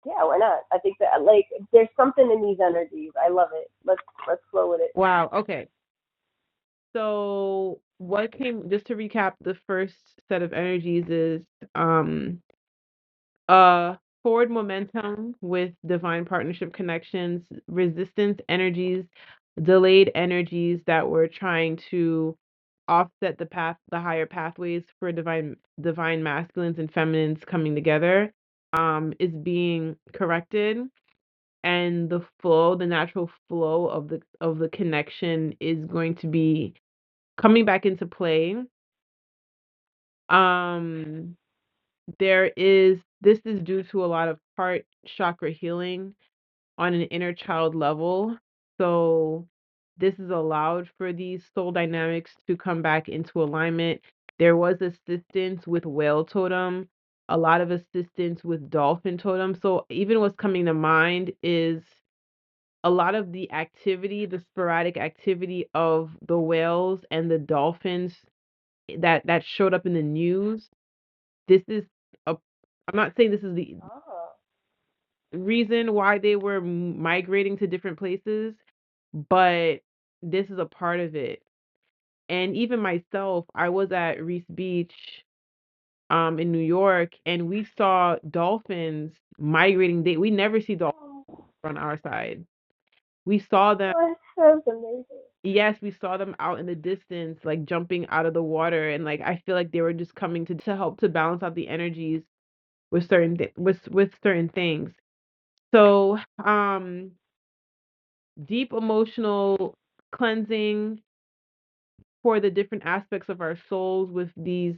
Yeah, why not? I think that like there's something in these energies. I love it. Let's flow with it. Wow. Okay. So what came, just to recap, the first set of energies is um uh forward momentum with divine partnership connections, resistance energies, delayed energies that were trying to offset the higher pathways for divine masculines and feminines coming together, is being corrected, and the natural flow of the connection is going to be coming back into play. Um, this is due to a lot of heart chakra healing on an inner child level. So this is allowed for these soul dynamics to come back into alignment. There was assistance with whale totem, a lot of assistance with dolphin totem. So even what's coming to mind is a lot of the activity, the sporadic activity of the whales and the dolphins that showed up in the news. This is a I'm not saying this is the Oh. reason why they were migrating to different places, but this is a part of it. And even myself, I was at Reese Beach in New York, and we saw dolphins migrating. We never see dolphins Oh, on our side. We saw them. that sounds amazing. Yes, we saw them out in the distance, like jumping out of the water, and like I feel like they were just coming to help to balance out the energies with with certain things. So, deep emotional cleansing for the different aspects of our souls with these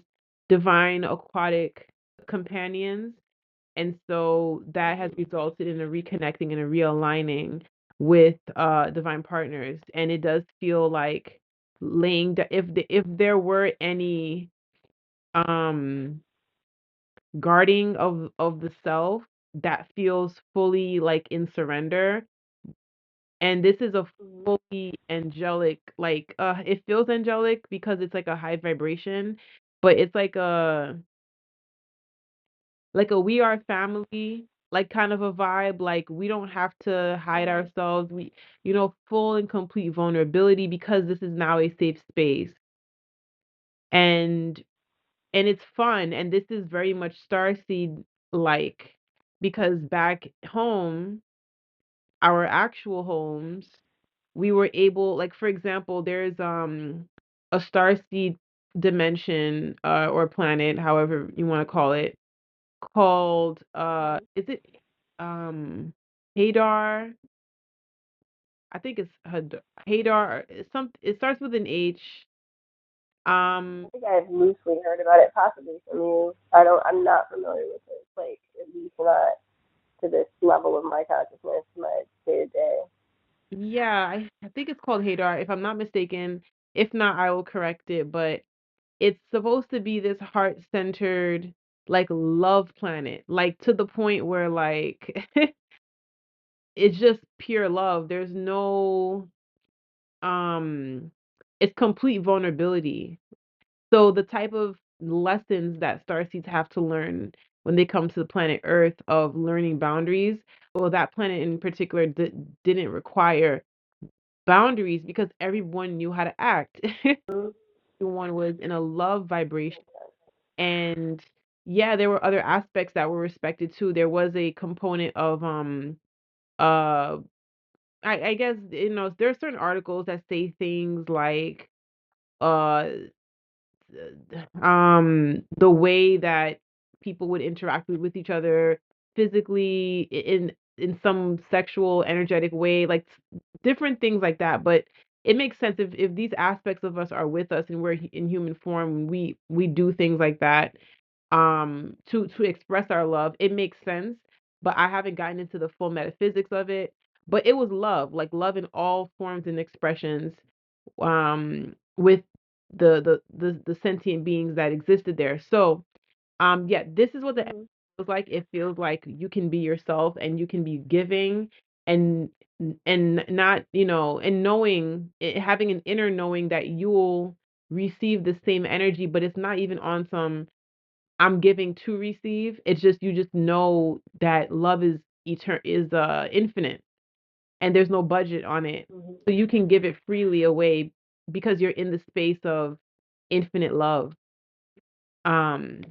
divine aquatic companions. And so that has resulted in a reconnecting and a realigning with divine partners. And it does feel like if there were any um guarding of the self, that feels fully like in surrender. And this is a Mm-hmm. fully angelic, like it feels angelic because it's like a high vibration, but it's like a we are family, like kind of a vibe. Like we don't have to hide ourselves. Full and complete vulnerability, because this is now a safe space. And it's fun, and this is very much starseed like, because back home, our actual homes, we were able, like, for example, there's a starseed dimension, or planet, however you want to call it, called is it Hadar? I think it's Hadar. It starts with an H. I Um think I've loosely heard about it, possibly from you. I'm not familiar with it, like at least not to this level of my consciousness, my day to day. yeah, I think it's called Hadar, if I'm not mistaken. If not, I will correct it, but it's supposed to be this heart-centered, like, love planet, like to the point where, like, it's just pure love. There's no um it's complete vulnerability. So the type of lessons that starseeds have to learn when they come to the planet Earth, of learning boundaries, well, that planet in particular didn't require boundaries because everyone knew how to act. Mm-hmm. Everyone was in a love vibration. And yeah, there were other aspects that were respected too. There was a component of uh I guess, there are certain articles that say things like uh the way that people would interact with each other physically, in some sexual energetic way, like different things like that. But it makes sense, if these aspects of us are with us and we're in human form, we do things like that, to express our love. It makes sense, but I haven't gotten into the full metaphysics of it. But it was love, like love in all forms and expressions, with the sentient beings that existed there. So, yeah, this is what the energy Mm-hmm. feels like. It feels like you can be yourself, and you can be giving, and not, and knowing, having an inner knowing that you'll receive the same energy, but it's not even on some I'm giving to receive. It's just, you just know that love is infinite, and there's no budget on it. Mhm. So you can give it freely away because you're in the space of infinite love. Um,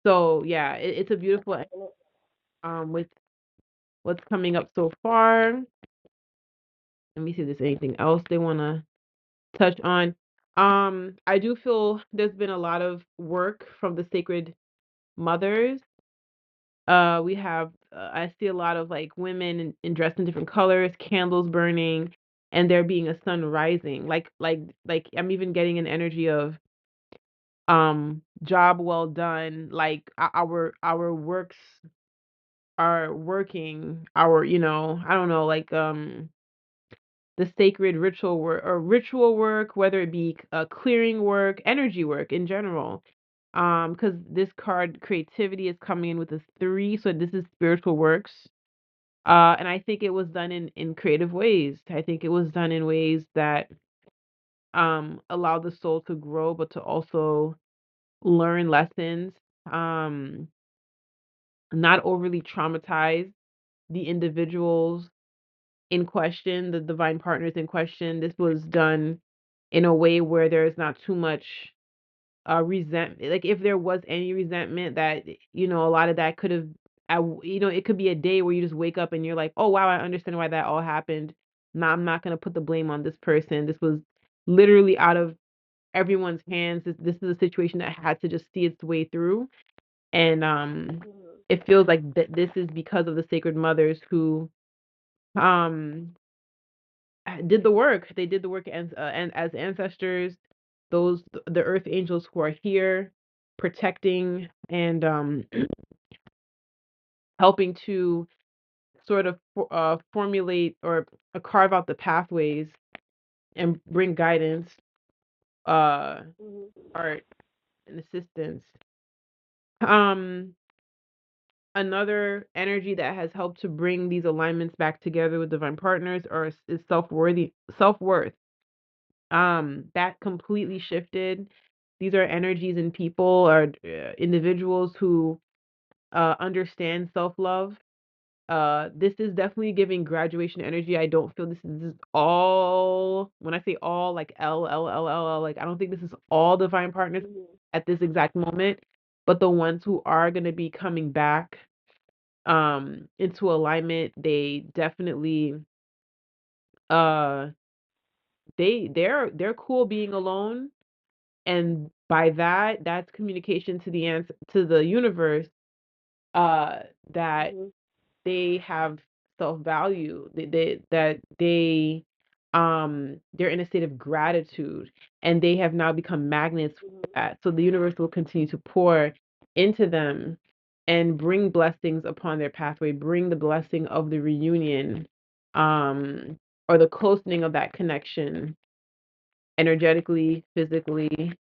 so yeah, it's a beautiful with what's coming up so far. Let me see if there's anything else they want to touch on. I do feel there's been a lot of work from the sacred mothers. We have I see a lot of like women dressed in different colors, candles burning, and there being a sun rising. Like I'm even getting an energy of job well done. Like our works are working. Our I don't know like the sacred ritual work or ritual work, whether it be clearing work, energy work in general. Because this card creativity is coming in with a 3, so this is spiritual works. And I think it was done in creative ways. I think it was done in ways that allow the soul to grow, but to also learn lessons. Um, Not overly traumatize the individuals in question, the divine partners in question. This was done in a way where there's not too much resentment. Like if there was any resentment, that a lot of that could have, it could be a day where you just wake up and you're like, oh wow, I understand why that all happened. Now I'm not gonna put the blame on this person. This was literally out of everyone's hands. This is a situation that had to just see its way through, and Mhm. it feels like this is because of the sacred mothers who um did the work. They did the work and as ancestors, the earth angels who are here protecting and helping to sort of formulate or carve out the pathways and bring guidance, uh, Mhm. art and assistance. Um, Another energy that has helped to bring these alignments back together with divine partners is self-worth. That completely shifted. These are energies and people or individuals who understand self-love. This is definitely giving graduation energy. I don't feel this is all, when I say all, like L, like I don't think this is all divine partners Mhm. at this exact moment, but the ones who are going to be coming back into alignment, they definitely uh they're cool being alone, and by that, that's communication to the to the universe, uh that Mhm. they have self-value, that they're in a state of gratitude, and they have now become magnets for Mhm. that, so the universe will continue to pour into them and bring blessings upon their pathway, bring the blessing of the reunion, um or the closening of that connection, energetically, physically.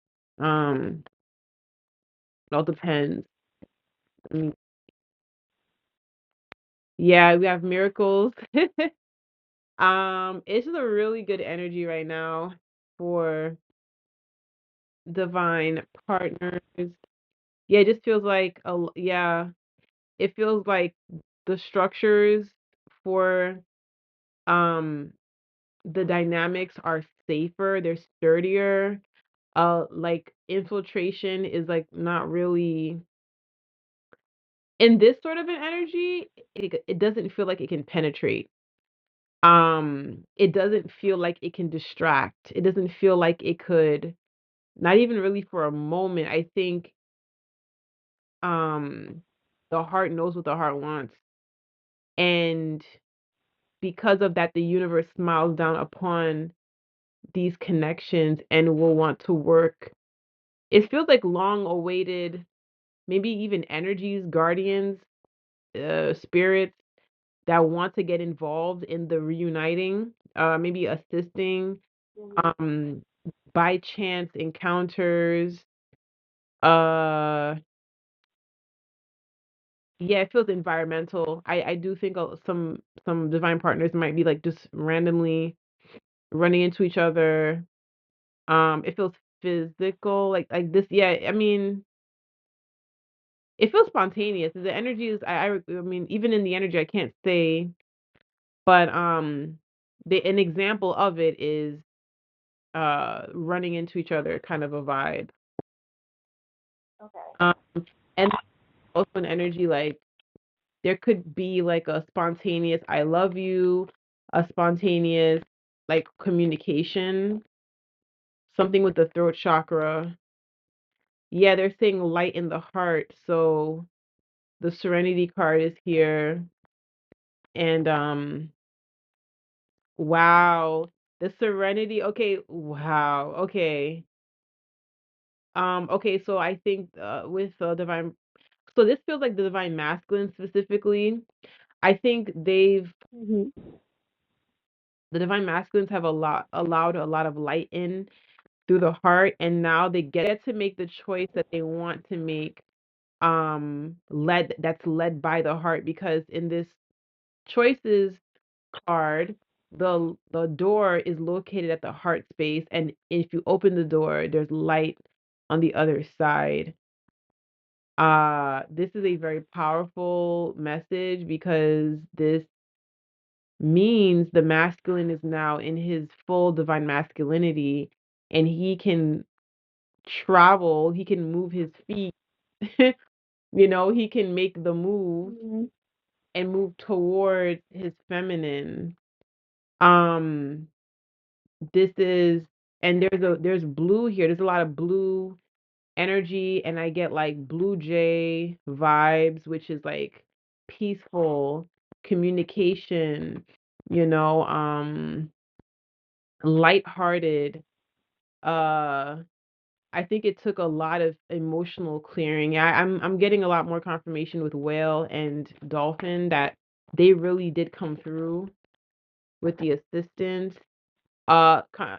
It all depends. I mean, yeah, we have miracles. It's just a really good energy right now for divine partners. Yeah, it just feels like yeah, it feels like the structures for um the dynamics are safer, they're sturdier. Like infiltration is like not really in this sort of an energy. It doesn't feel like it can penetrate. It doesn't feel like it can distract. It doesn't feel like it could, not even really for a moment. I think um the heart knows what the heart wants, and because of that, the universe smiles down upon these connections and will want to work. It feels like long awaited, maybe even energies, guardians, spirits that want to get involved in the reuniting, maybe assisting, Mhm. um, by chance encounters. Uh, yeah, it feels environmental. I do think some divine partners might be like just randomly running into each other. It feels physical, like this. Yeah, I mean, it feels spontaneous. The energy is I mean even in the energy I can't say, but the an example of it is running into each other kind of a vibe. Okay. Um and also an energy like there could be like a spontaneous I love you, a spontaneous like communication, something with the throat chakra. Yeah, they're saying light in the heart. So the serenity card is here and wow, the serenity. Okay, wow. Okay. Okay, so I think with divine so this feels like the divine masculine specifically. I think Mhm. the divine masculines have allowed a lot of light in through the heart and now they get to make the choice that they want to make led by the heart because in this choices card the door is located at the heart space and if you open the door there's light on the other side. This is a very powerful message because this means the masculine is now in his full divine masculinity and he can travel, he can move his feet, he can make the move Mhm. and move towards his feminine. Um, this is and there's blue here. There's a lot of blue energy and I get like blue jay vibes, which is like peaceful communication, you know, lighthearted. Uh I think it took a lot of emotional clearing. I'm getting a lot more confirmation with whale and dolphin that they really did come through with the assistance.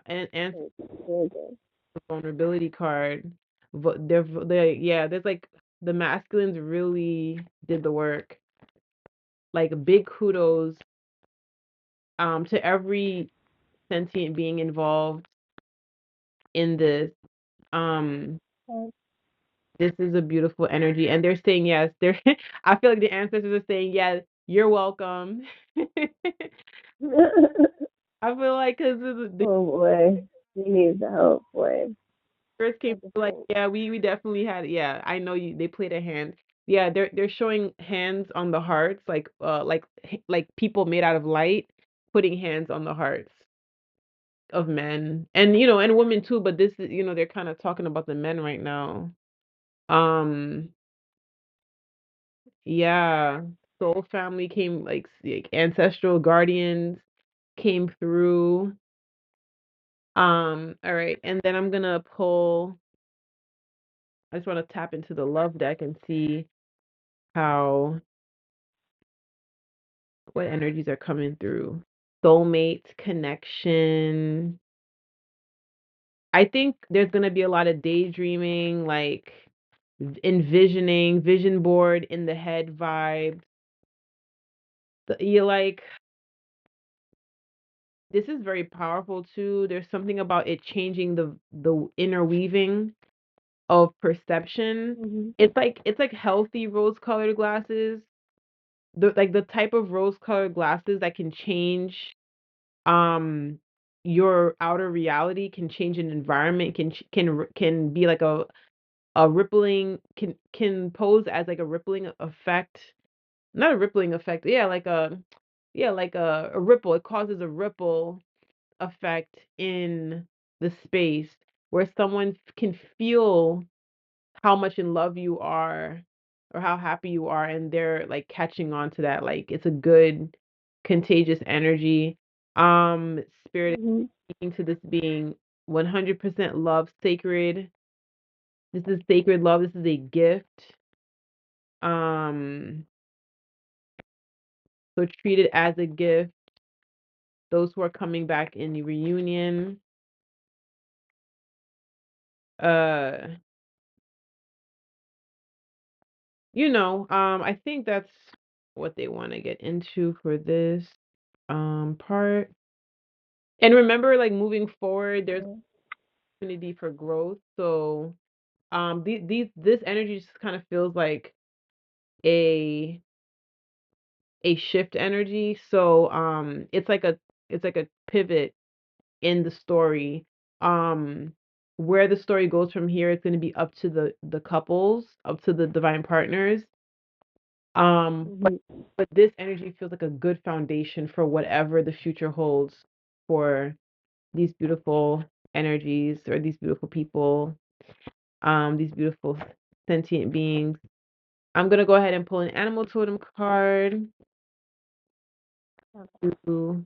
And Very very good. the vulnerability card. They yeah, there's like the masculines really did the work. Like big kudos to every sentient being involved in this. Um Okay. this is a beautiful energy and they're saying yes. They're I feel like the ancestors are saying yeah, you're welcome. I feel like cuz the Oh boy, he needs the help, boy. first came That's a like thing. yeah we definitely had yeah I know you they played a hand yeah they're showing hands on the hearts like people made out of light putting hands on the hearts of men and and women too but this is they're kind of talking about the men right now um yeah soul family came like ancestral guardians came through all right and then I'm gonna pull I just want to tap into the love deck and see how what energies are coming through. Soulmate connection. I think there's going to be a lot of daydreaming, like envisioning, vision board in the head vibe. You like this is very powerful too. There's something about it changing the inner weaving of perception. Mhm. It's like healthy rose-colored glasses. The type of rose-colored glasses that can change um your outer reality can change an environment can be like a rippling can pose as like a rippling effect, not a rippling effect, yeah like a ripple. It causes a ripple effect in the space where someone can feel how much in love you are or how happy you are and they're like catching on to that, like it's a good contagious energy. Spirit is Mhm. speaking to this being 100% love, sacred. This is sacred love. This is a gift. um so treat it as a gift. Those who are coming back in the reunion, uh I think that's what they want to get into for this part. And remember, like moving forward, there's Okay. opportunity for growth. So, this energy just kind of feels like a shift energy. So it's like a pivot in the story. Um where the story goes from here is going to be up to the couples, up to the divine partners. Um but Mhm. but this energy feels like a good foundation for whatever the future holds for these beautiful energies or these beautiful people, these beautiful sentient beings. I'm gonna go ahead and pull an animal totem card. Okay. Ooh,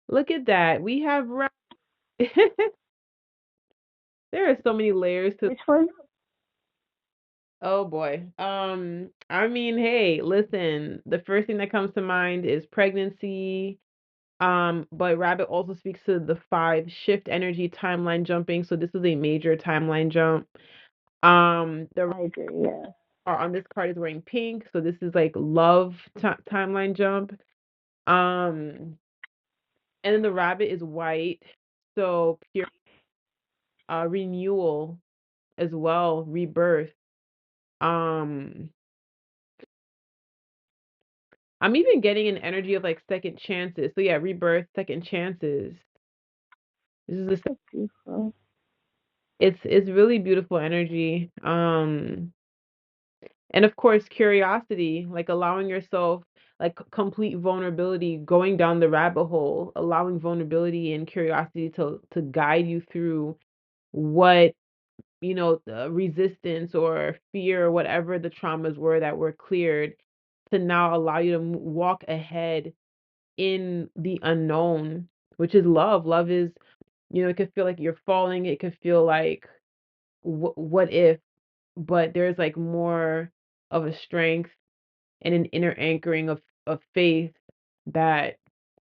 look at that. We have there are so many layers to. Which one? Oh boy. I mean, hey, listen, the first thing that comes to mind is pregnancy. But Rabbit also speaks to the five shift energy timeline jumping. So this is a major timeline jump. The I agree. Yeah. on this card is wearing pink, so this is like love timeline jump. Um, and then the rabbit is white, so pure renewal as well, rebirth. Um, I'm even getting an energy of like second chances. So yeah, rebirth, second chances. This is That's beautiful. it's really beautiful energy. And of course, curiosity, like allowing yourself like complete vulnerability, going down the rabbit hole, allowing vulnerability and curiosity to guide you through what, the resistance or fear or whatever the traumas were that were cleared, to now allow you to walk ahead in the unknown, which is love. Love is, it could feel like you're falling, it could feel like what if, but there's like more of a strength and an inner anchoring of faith that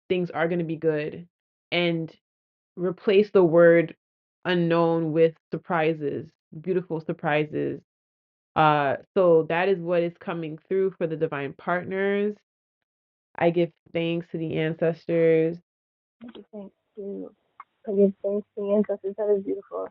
things are going to be good, and replace the word unknown with surprises, beautiful surprises. So that is what is coming through for the divine partners. I give thanks to the ancestors. I give thanks to I give thanks to the ancestors. That is beautiful.